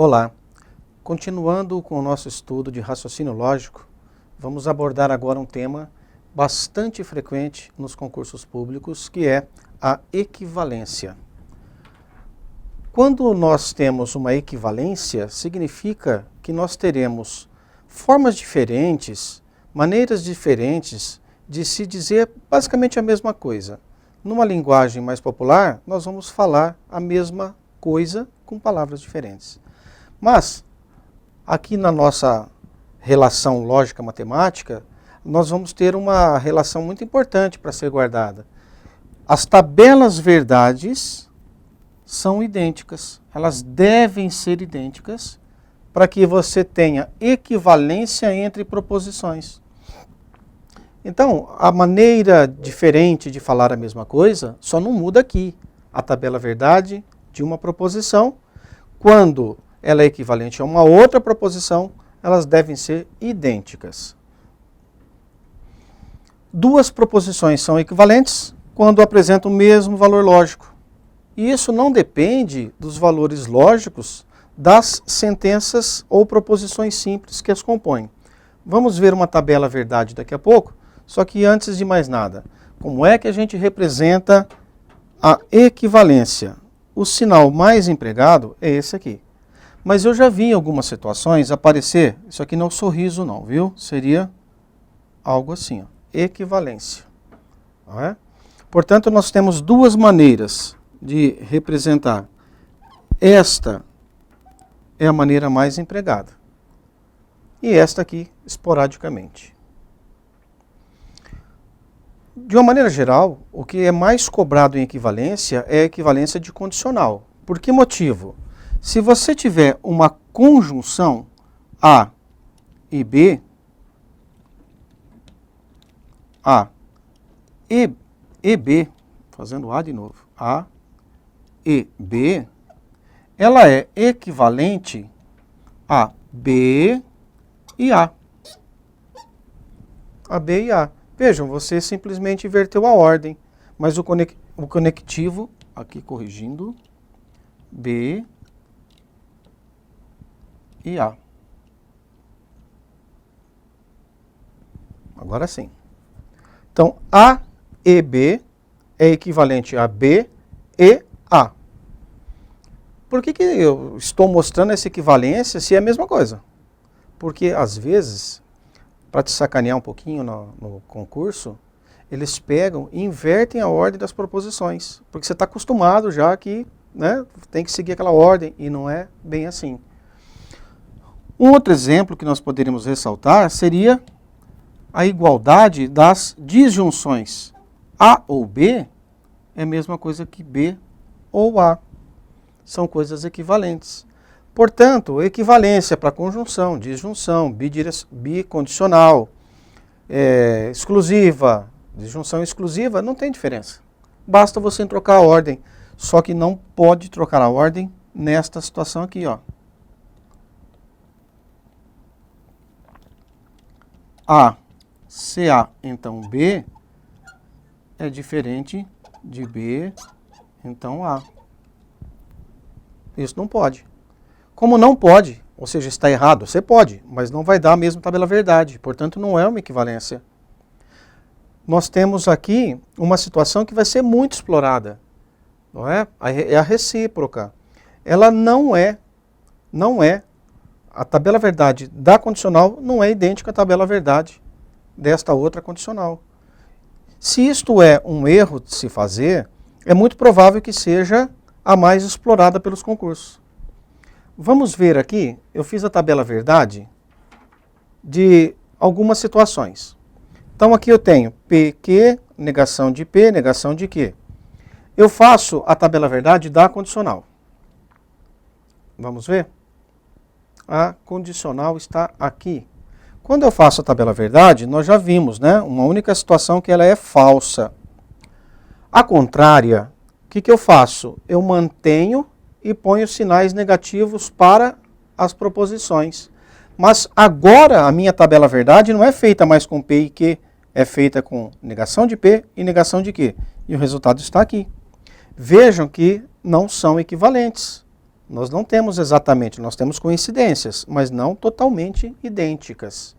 Olá, continuando com o nosso estudo de raciocínio lógico, vamos abordar agora um tema bastante frequente nos concursos públicos, que é a equivalência. Quando nós temos uma equivalência, significa que nós teremos formas diferentes, maneiras diferentes de se dizer basicamente a mesma coisa. Numa linguagem mais popular, nós vamos falar a mesma coisa com palavras diferentes. Mas, aqui na nossa relação lógica-matemática, nós vamos ter uma relação muito importante para ser guardada. As tabelas verdades são idênticas, elas devem ser idênticas para que você tenha equivalência entre proposições. Então, a maneira diferente de falar a mesma coisa só não muda aqui. A tabela verdade de uma proposição, quando ela é equivalente a uma outra proposição, elas devem ser idênticas. Duas proposições são equivalentes quando apresentam o mesmo valor lógico. E isso não depende dos valores lógicos das sentenças ou proposições simples que as compõem. Vamos ver uma tabela verdade daqui a pouco, só que antes de mais nada, como é que a gente representa a equivalência? O sinal mais empregado é esse aqui. Mas eu já vi em algumas situações aparecer, isso aqui não é um sorriso não, viu? Seria algo assim, ó, equivalência. Não é? Portanto, nós temos duas maneiras de representar. Esta é a maneira mais empregada. E esta aqui, esporadicamente. De uma maneira geral, o que é mais cobrado em equivalência é a equivalência de condicional. Por que motivo? Se você tiver uma conjunção A e B, A e B, fazendo A de novo, A e B, ela é equivalente a B e A. A B e A. Vejam, você simplesmente inverteu a ordem, mas o conectivo, aqui corrigindo, B e A. Agora sim. Então, A e B é equivalente a B e A. Por que eu estou mostrando essa equivalência se é a mesma coisa? Porque, às vezes, para te sacanear um pouquinho no concurso, eles pegam e invertem a ordem das proposições. Porque você está acostumado já que, né, tem que seguir aquela ordem, e não é bem assim. Um outro exemplo que nós poderíamos ressaltar seria a igualdade das disjunções. A ou B é a mesma coisa que B ou A. São coisas equivalentes. Portanto, equivalência para conjunção, disjunção, bicondicional, exclusiva, disjunção exclusiva, não tem diferença. Basta você trocar a ordem. Só que não pode trocar a ordem nesta situação aqui, ó. A, CA, então B, é diferente de B, então A. Isso não pode. Como não pode, ou seja, está errado, você pode, mas não vai dar a mesma tabela verdade, portanto não é uma equivalência. Nós temos aqui uma situação que vai ser muito explorada, não é? É a recíproca. Ela não é, a tabela verdade da condicional não é idêntica à tabela verdade desta outra condicional. Se isto é um erro de se fazer, é muito provável que seja a mais explorada pelos concursos. Vamos ver aqui, eu fiz a tabela verdade de algumas situações. Então aqui eu tenho PQ, negação de P, negação de Q. Eu faço a tabela verdade da condicional. Vamos ver? A condicional está aqui. Quando eu faço a tabela verdade, nós já vimos, né? Uma única situação que ela é falsa. A contrária, o que eu faço? Eu mantenho e ponho sinais negativos para as proposições. Mas agora a minha tabela verdade não é feita mais com P e Q, é feita com negação de P e negação de Q. E o resultado está aqui. Vejam que não são equivalentes. Nós não temos exatamente, nós temos coincidências, mas não totalmente idênticas.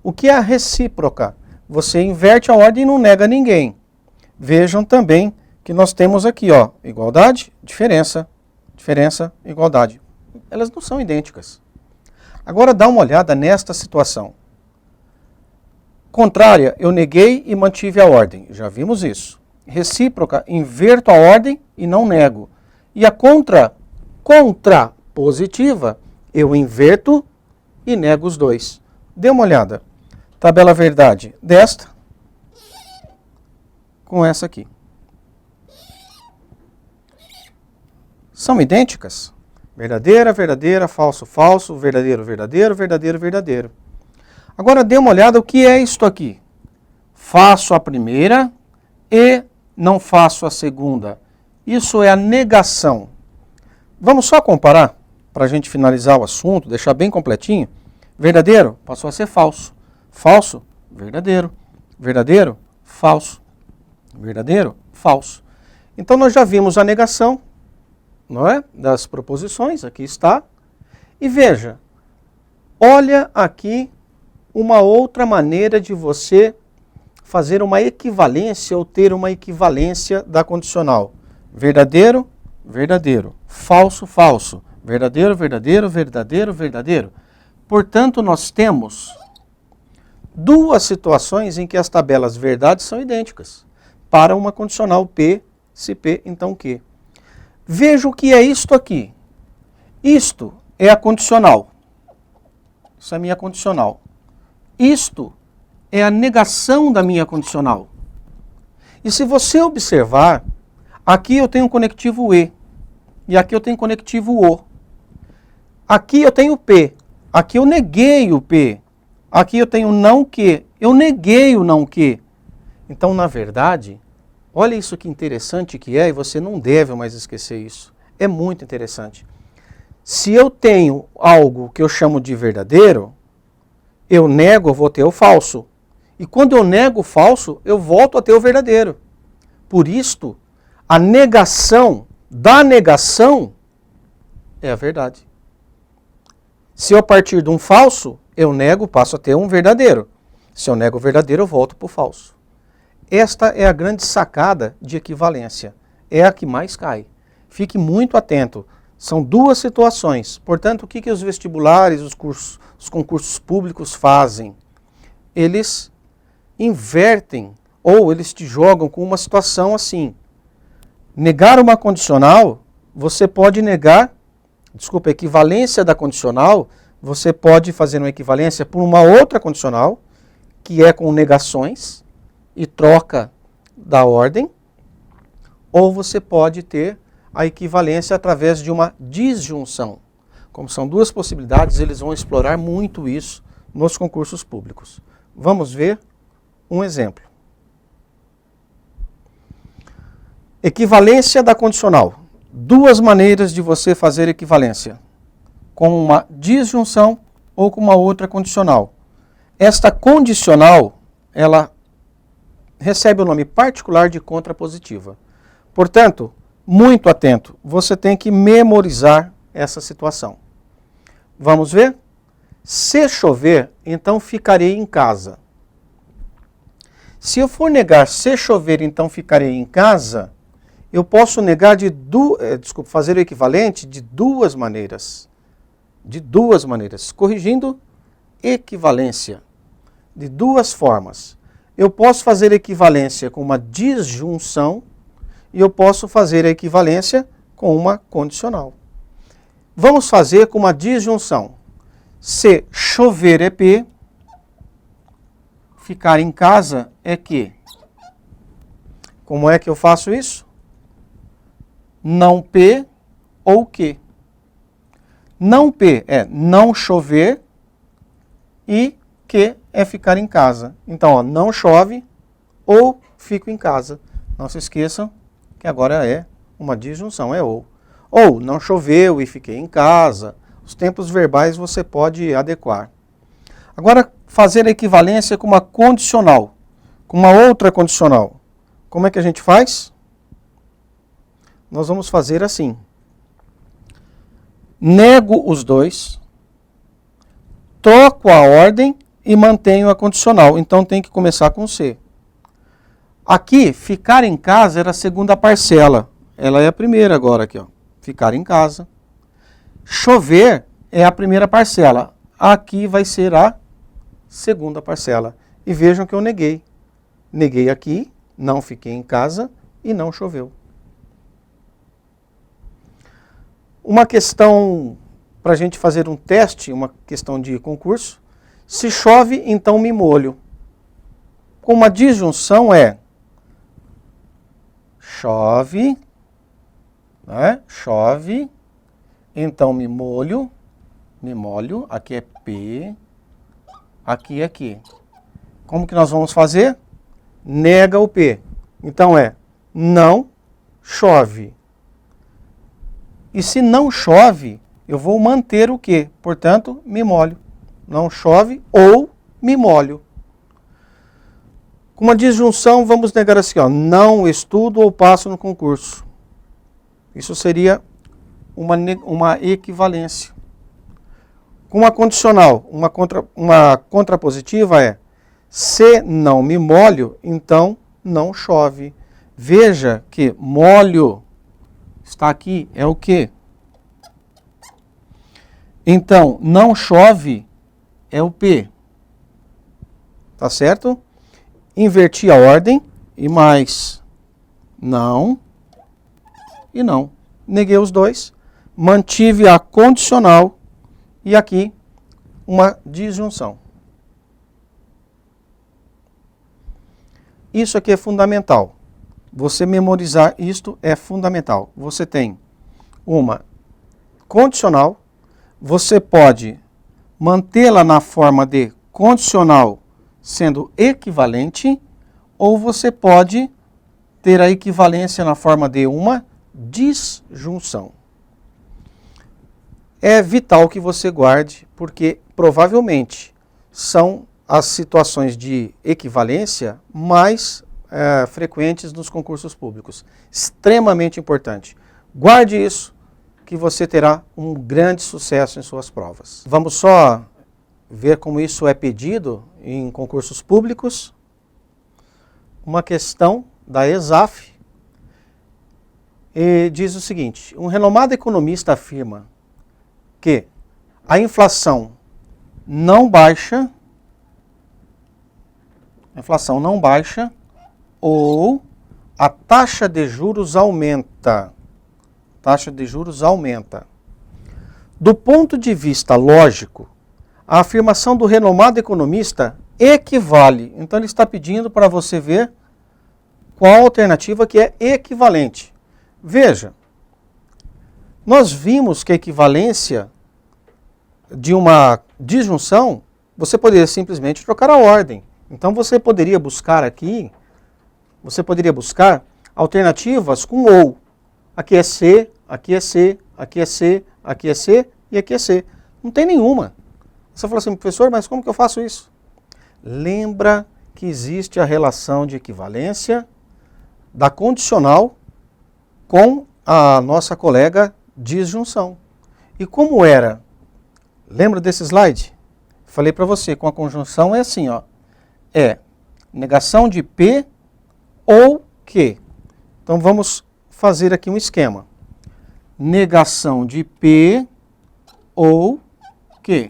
O que é a recíproca? Você inverte a ordem e não nega ninguém. Vejam também que nós temos aqui, ó, igualdade, diferença, diferença, igualdade. Elas não são idênticas. Agora dá uma olhada nesta situação. Contrária, eu neguei e mantive a ordem. Já vimos isso. Recíproca, inverto a ordem e não nego. E a contrapositiva, eu inverto e nego os dois. Dê uma olhada. Tabela verdade desta com essa aqui. São idênticas? Verdadeira, verdadeira, falso, falso, verdadeiro, verdadeiro, verdadeiro, verdadeiro. Agora dê uma olhada o que é isto aqui. Faço a primeira e não faço a segunda. Isso é a negação. Vamos só comparar, para a gente finalizar o assunto, deixar bem completinho. Verdadeiro passou a ser falso. Falso, verdadeiro. Verdadeiro, falso. Verdadeiro, falso. Então nós já vimos a negação, não é? Das proposições, aqui está. E veja, olha aqui uma outra maneira de você fazer uma equivalência ou ter uma equivalência da condicional. Verdadeiro, verdadeiro. Falso, falso. Verdadeiro, verdadeiro, verdadeiro, verdadeiro. Portanto, nós temos duas situações em que as tabelas verdades são idênticas. Para uma condicional P, se P, então Q. Veja o que é isto aqui. Isto é a condicional. Isso é a minha condicional. Isto é a negação da minha condicional. E se você observar, aqui eu tenho um conectivo E. E aqui eu tenho um conectivo O. Aqui eu tenho P. Aqui eu neguei o P. Aqui eu tenho não que. Eu neguei o não que. Então, na verdade, olha isso que interessante que é, e você não deve mais esquecer isso. É muito interessante. Se eu tenho algo que eu chamo de verdadeiro, eu nego, eu vou ter o falso. E quando eu nego o falso, eu volto a ter o verdadeiro. Por isto, a negação da negação é a verdade. Se eu partir de um falso, eu nego, passo a ter um verdadeiro. Se eu nego o verdadeiro, eu volto para o falso. Esta é a grande sacada de equivalência. É a que mais cai. Fique muito atento. São duas situações. Portanto, o que os vestibulares, os concursos públicos fazem? Eles invertem ou eles te jogam com uma situação assim. Negar uma condicional, você pode negar, a equivalência da condicional, você pode fazer uma equivalência por uma outra condicional, que é com negações e troca da ordem, ou você pode ter a equivalência através de uma disjunção. Como são duas possibilidades, eles vão explorar muito isso nos concursos públicos. Vamos ver um exemplo. Equivalência da condicional. Duas maneiras de você fazer equivalência. Com uma disjunção ou com uma outra condicional. Esta condicional, ela recebe o nome particular de contrapositiva. Portanto, muito atento, você tem que memorizar essa situação. Vamos ver? Se chover, então ficarei em casa. Se eu for negar se chover, então ficarei em casa, eu posso negar fazer o equivalente de duas maneiras. De duas maneiras. Corrigindo equivalência. De duas formas. Eu posso fazer equivalência com uma disjunção e eu posso fazer a equivalência com uma condicional. Vamos fazer com uma disjunção. Se chover é P, ficar em casa é Q. Como é que eu faço isso? Não P ou Q. Não P é não chover e Q é ficar em casa. Então, ó, não chove ou fico em casa. Não se esqueçam que agora é uma disjunção, é ou. Ou não choveu e fiquei em casa. Os tempos verbais você pode adequar. Agora, fazer a equivalência com uma condicional, com uma outra condicional. Como é que a gente faz? Nós vamos fazer assim. nego os dois, troco a ordem e mantenho a condicional. Então tem que começar com C. Aqui, ficar em casa era a segunda parcela. Ela é a primeira agora aqui, ó. Ficar em casa. Chover é a primeira parcela. Aqui vai ser a segunda parcela. E vejam que eu neguei. Neguei aqui, não fiquei em casa e não choveu. Uma questão para a gente fazer um teste, uma questão de concurso. Se chove, então me molho. Com uma disjunção é chove, né? Chove, então me molho, aqui é P, aqui é Q. Como que nós vamos fazer? Nega o P. Então é não chove. E se não chove, eu vou manter o Q. Portanto, me molho. Não chove ou me molho. Com uma disjunção, vamos negar assim, ó, não estudo ou passo no concurso. Isso seria uma equivalência. Com uma condicional, uma contrapositiva é se não me molho, então não chove. Veja que molho está aqui, é o quê? Então, não chove é o P. Tá certo? Inverti a ordem e mais não e não. Neguei os dois, mantive a condicional e aqui uma disjunção. Isso aqui é fundamental. Você memorizar isto é fundamental. Você tem uma condicional, você pode mantê-la na forma de condicional sendo equivalente, ou você pode ter a equivalência na forma de uma disjunção. É vital que você guarde, porque provavelmente são as situações de equivalência mais frequentes nos concursos públicos. Extremamente importante. Guarde isso, que você terá um grande sucesso em suas provas. Vamos só ver como isso é pedido em concursos públicos. Uma questão da ESAF e diz o seguinte: um renomado economista afirma que a inflação não baixa ou a taxa de juros aumenta. Taxa de juros aumenta. Do ponto de vista lógico, a afirmação do renomado economista equivale. Então ele está pedindo para você ver qual a alternativa que é equivalente. Veja, nós vimos que a equivalência de uma disjunção, você poderia simplesmente trocar a ordem. Então você poderia buscar aqui, alternativas com ou. Aqui é C, aqui é C, aqui é C, aqui é C e aqui é C. Não tem nenhuma. Você fala assim, professor, mas como que eu faço isso? Lembra que existe a relação de equivalência da condicional com a nossa colega disjunção. E como era? Lembra desse slide? Falei para você, com a conjunção é assim, ó. É negação de P ou Q. Então vamos fazer aqui um esquema. Negação de P ou Q.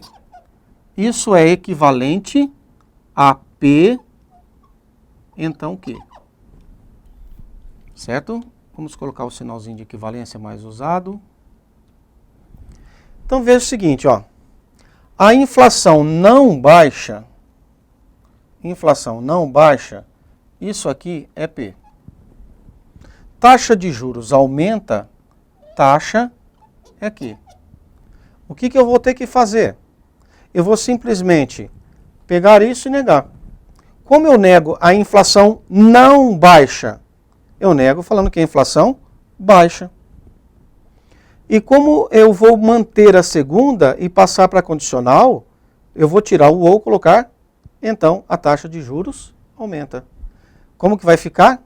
Isso é equivalente a P, então Q. Certo? Vamos colocar o sinalzinho de equivalência mais usado. Então veja o seguinte, ó. A inflação não baixa, isso aqui é P. Taxa de juros aumenta, taxa é Q. O que eu vou ter que fazer? Eu vou simplesmente pegar isso e negar. Como eu nego a inflação não baixa? Eu nego falando que a inflação baixa. E como eu vou manter a segunda e passar para a condicional, eu vou tirar o ou, colocar, então a taxa de juros aumenta. Como que vai ficar?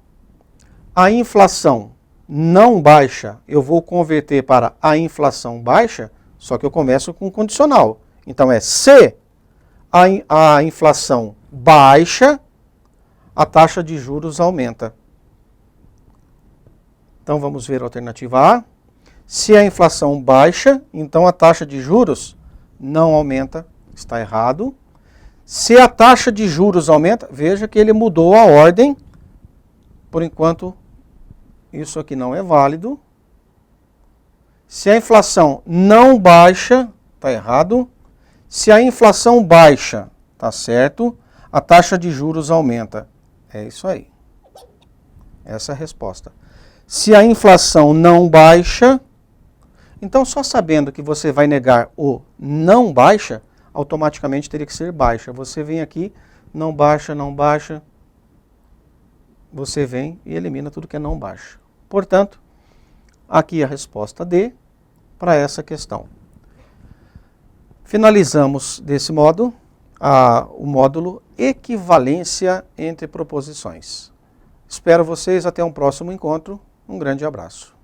A inflação não baixa, eu vou converter para a inflação baixa, Só que eu começo com condicional. Então é se a inflação baixa, a taxa de juros aumenta. Então vamos ver a alternativa A. Se a inflação baixa, então a taxa de juros não aumenta. Está errado. Se a taxa de juros aumenta, veja que ele mudou a ordem. Por enquanto, isso aqui não é válido. Se a inflação não baixa, está errado. Se a inflação baixa, está certo. A taxa de juros aumenta. É isso aí. Essa é a resposta. Se a inflação não baixa, então só sabendo que você vai negar o não baixa, automaticamente teria que ser baixa. Você vem aqui, não baixa, não baixa. Você vem e elimina tudo que é não baixa. Portanto, aqui a resposta D para essa questão. Finalizamos desse modo o módulo Equivalência entre Proposições. Espero vocês até um próximo encontro. Um grande abraço.